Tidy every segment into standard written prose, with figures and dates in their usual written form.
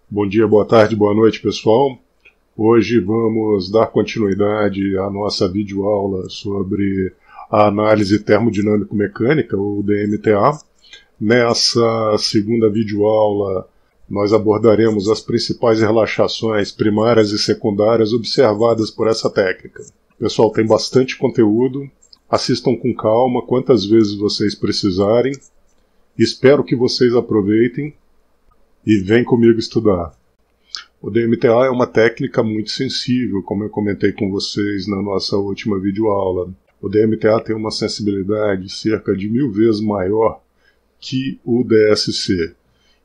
Bom dia, boa tarde, boa noite, pessoal. Hoje vamos dar continuidade à nossa videoaula sobre a análise termodinâmico-mecânica, ou DMTA. Nessa segunda videoaula, nós abordaremos as principais relaxações primárias e secundárias observadas por essa técnica. Pessoal, tem bastante conteúdo. Assistam com calma, quantas vezes vocês precisarem. Espero que vocês aproveitem e vem comigo estudar. O DMTA é uma técnica muito sensível, como eu comentei com vocês na nossa última videoaula. O DMTA tem uma sensibilidade cerca de 1000 vezes maior que o DSC.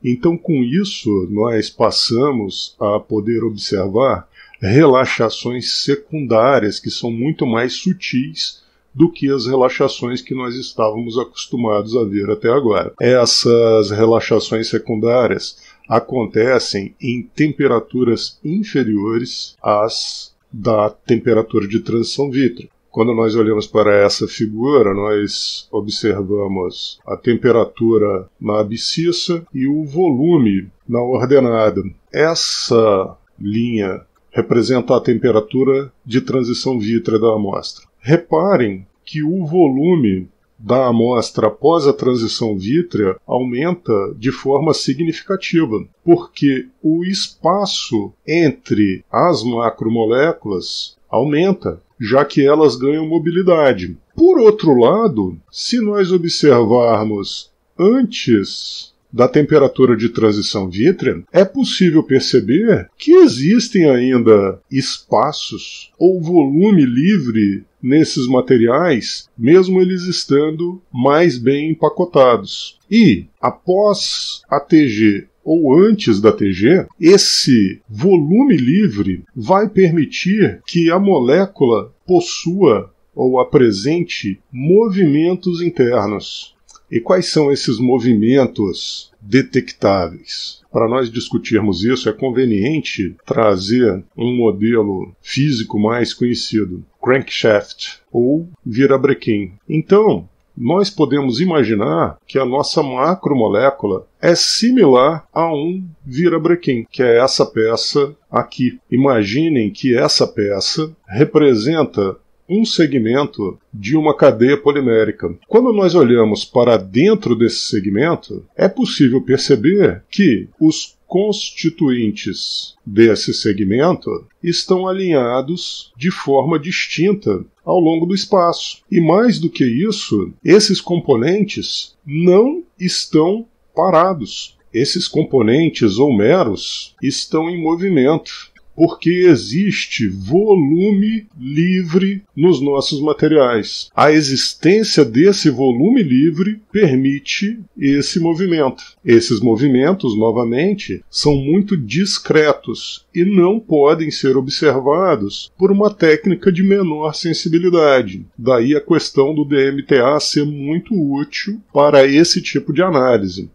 Então, com isso, nós passamos a poder observar relaxações secundárias que são muito mais sutis do que as relaxações que nós estávamos acostumados a ver até agora. Essas relaxações secundárias acontecem em temperaturas inferiores às da temperatura de transição vítrea. Quando nós olhamos para essa figura, nós observamos a temperatura na abscissa e o volume na ordenada. Essa linha representa a temperatura de transição vítrea da amostra. Reparem que o volume da amostra após a transição vítrea aumenta de forma significativa, porque o espaço entre as macromoléculas aumenta, já que elas ganham mobilidade. Por outro lado, se nós observarmos antes da temperatura de transição vítrea, é possível perceber que existem ainda espaços ou volume livre nesses materiais, mesmo eles estando mais bem empacotados. E, após a TG ou antes da TG, esse volume livre vai permitir que a molécula possua ou apresente movimentos internos. E quais são esses movimentos detectáveis? Para nós discutirmos isso, é conveniente trazer um modelo físico mais conhecido, crankshaft ou virabrequim. Então, nós podemos imaginar que a nossa macromolécula é similar a um virabrequim, que é essa peça aqui. Imaginem que essa peça representa um segmento de uma cadeia polimérica. Quando nós olhamos para dentro desse segmento, é possível perceber que os constituintes desse segmento estão alinhados de forma distinta ao longo do espaço. E mais do que isso, esses componentes não estão parados. Esses componentes ou meros estão em movimento, porque existe volume livre nos nossos materiais. A existência desse volume livre permite esse movimento. Esses movimentos, novamente, são muito discretos e não podem ser observados por uma técnica de menor sensibilidade. Daí a questão do DMTA ser muito útil para esse tipo de análise.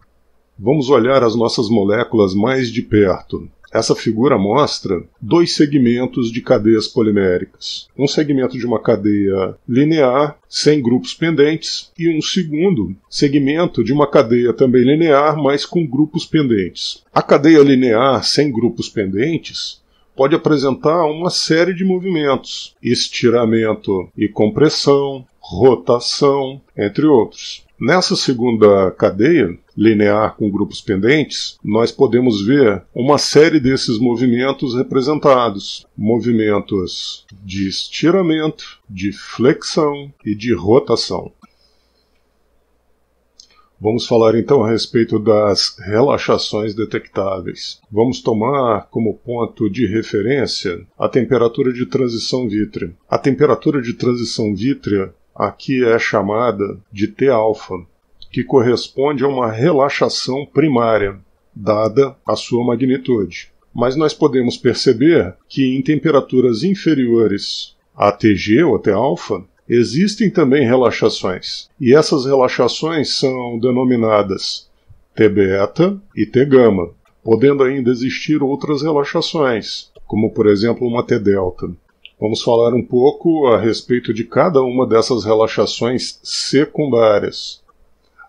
Vamos olhar as nossas moléculas mais de perto. Essa figura mostra dois segmentos de cadeias poliméricas. Um segmento de uma cadeia linear, sem grupos pendentes, e um segundo segmento de uma cadeia também linear, mas com grupos pendentes. A cadeia linear sem grupos pendentes pode apresentar uma série de movimentos: estiramento e compressão, rotação, entre outros. Nessa segunda cadeia, linear com grupos pendentes, nós podemos ver uma série desses movimentos representados. Movimentos de estiramento, de flexão e de rotação. Vamos falar então a respeito das relaxações detectáveis. Vamos tomar como ponto de referência a temperatura de transição vítrea. A temperatura de transição vítrea aqui é chamada de T-alfa, que corresponde a uma relaxação primária, dada a sua magnitude. Mas nós podemos perceber que em temperaturas inferiores a Tg ou T-alfa, existem também relaxações. E essas relaxações são denominadas T-beta e T-gama, podendo ainda existir outras relaxações, como por exemplo uma T-delta. Vamos falar um pouco a respeito de cada uma dessas relaxações secundárias.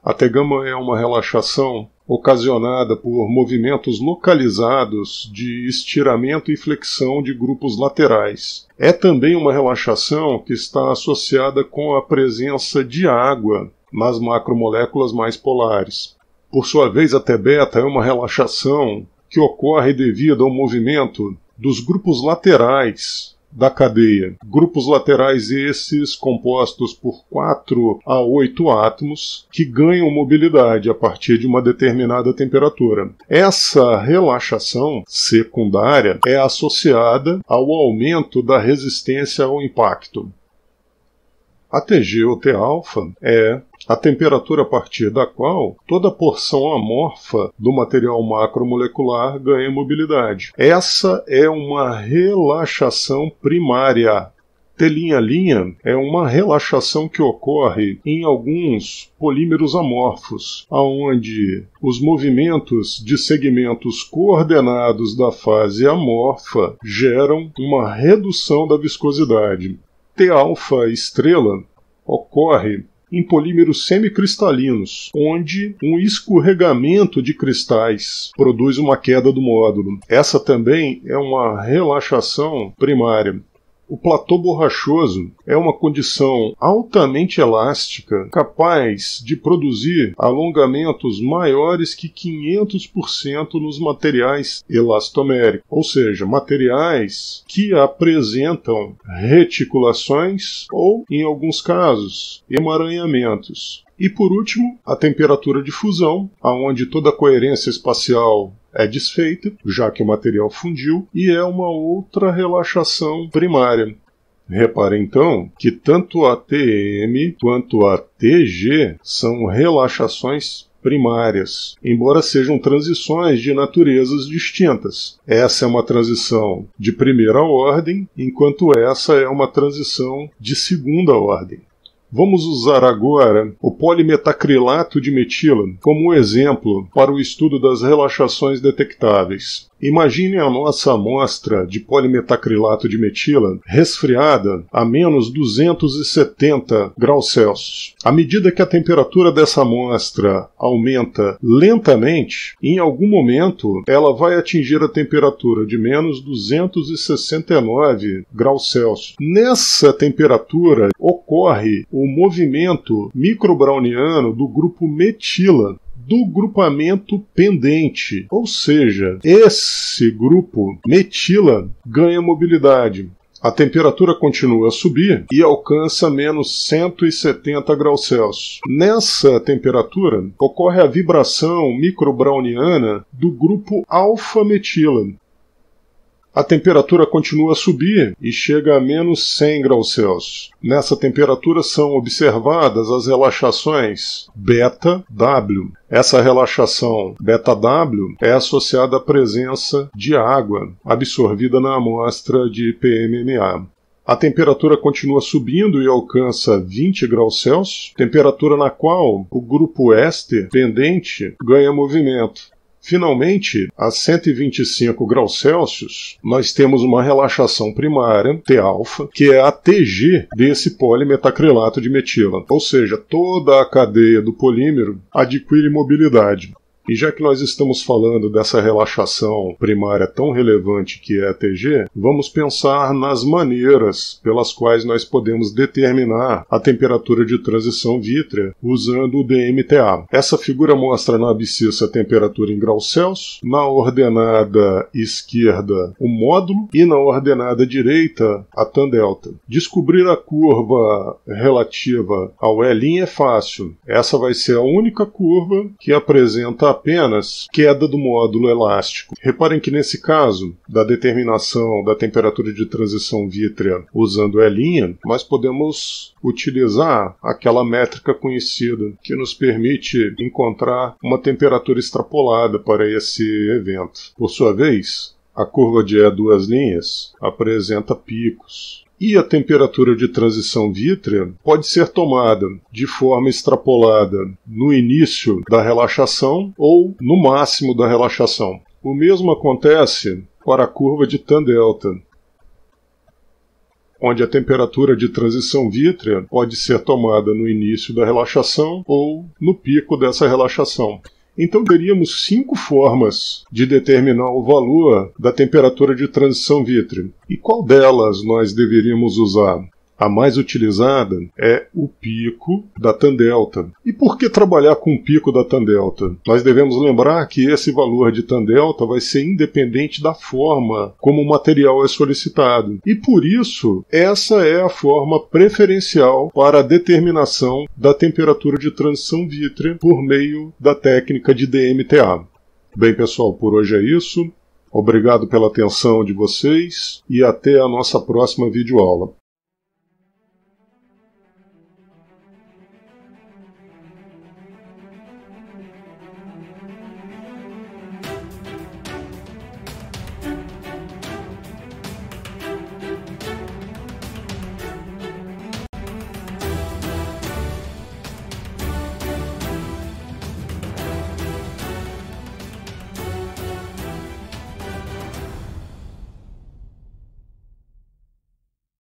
A T-gama é uma relaxação ocasionada por movimentos localizados de estiramento e flexão de grupos laterais. É também uma relaxação que está associada com a presença de água nas macromoléculas mais polares. Por sua vez, a T-beta é uma relaxação que ocorre devido ao movimento dos grupos laterais da cadeia. Grupos laterais esses compostos por 4 a 8 átomos que ganham mobilidade a partir de uma determinada temperatura. Essa relaxação secundária é associada ao aumento da resistência ao impacto. A Tg ou T-alfa é a temperatura a partir da qual toda a porção amorfa do material macromolecular ganha mobilidade. Essa é uma relaxação primária. T'' é uma relaxação que ocorre em alguns polímeros amorfos, onde os movimentos de segmentos coordenados da fase amorfa geram uma redução da viscosidade. T-alfa estrela ocorre em polímeros semicristalinos, onde um escorregamento de cristais produz uma queda do módulo. Essa também é uma relaxação primária. O platô borrachoso é uma condição altamente elástica, capaz de produzir alongamentos maiores que 500% nos materiais elastoméricos, ou seja, materiais que apresentam reticulações ou, em alguns casos, emaranhamentos. E por último, a temperatura de fusão, onde toda a coerência espacial é desfeita, já que o material fundiu, e é uma outra relaxação primária. Repare então que tanto a Tm quanto a Tg são relaxações primárias, embora sejam transições de naturezas distintas. Essa é uma transição de primeira ordem, enquanto essa é uma transição de segunda ordem. Vamos usar agora o polimetacrilato de metila como exemplo para o estudo das relaxações detectáveis. Imagine a nossa amostra de polimetacrilato de metila resfriada a menos 270 graus Celsius. À medida que a temperatura dessa amostra aumenta lentamente, em algum momento ela vai atingir a temperatura de menos 269 graus Celsius. Nessa temperatura ocorre o movimento microbrowniano do grupo metila, do grupamento pendente, ou seja, esse grupo metila ganha mobilidade. A temperatura continua a subir e alcança menos 170 graus Celsius. Nessa temperatura ocorre a vibração microbrowniana do grupo alfa-metila. A temperatura continua a subir e chega a menos 100 graus Celsius. Nessa temperatura são observadas as relaxações beta-W. Essa relaxação beta-W é associada à presença de água absorvida na amostra de PMMA. A temperatura continua subindo e alcança 20 graus Celsius, temperatura na qual o grupo éster pendente ganha movimento. Finalmente, a 125 graus Celsius, nós temos uma relaxação primária, T-alfa, que é a Tg desse polimetacrilato de metila. Ou seja, toda a cadeia do polímero adquire mobilidade. E já que nós estamos falando dessa relaxação primária tão relevante que é a Tg, vamos pensar nas maneiras pelas quais nós podemos determinar a temperatura de transição vítrea usando o DMTA. Essa figura mostra na abscissa a temperatura em graus Celsius, na ordenada esquerda o módulo e na ordenada direita a tan delta. Descobrir a curva relativa ao E' é fácil. Essa vai ser a única curva que apresenta apenas queda do módulo elástico. Reparem que nesse caso, da determinação da temperatura de transição vítrea usando E', nós podemos utilizar aquela métrica conhecida que nos permite encontrar uma temperatura extrapolada para esse evento. Por sua vez, a curva de E2' apresenta picos. E a temperatura de transição vítrea pode ser tomada de forma extrapolada no início da relaxação ou no máximo da relaxação. O mesmo acontece para a curva de tan delta. onde a temperatura de transição vítrea pode ser tomada no início da relaxação ou no pico dessa relaxação. Então teríamos 5 formas de determinar o valor da temperatura de transição vítrea. E qual delas nós deveríamos usar? A mais utilizada é o pico da tan-delta. E por que trabalhar com o pico da tan-delta? Nós devemos lembrar que esse valor de tan-delta vai ser independente da forma como o material é solicitado. E por isso, essa é a forma preferencial para a determinação da temperatura de transição vítrea por meio da técnica de DMTA. Bem, pessoal, por hoje é isso. Obrigado pela atenção de vocês e até a nossa próxima videoaula.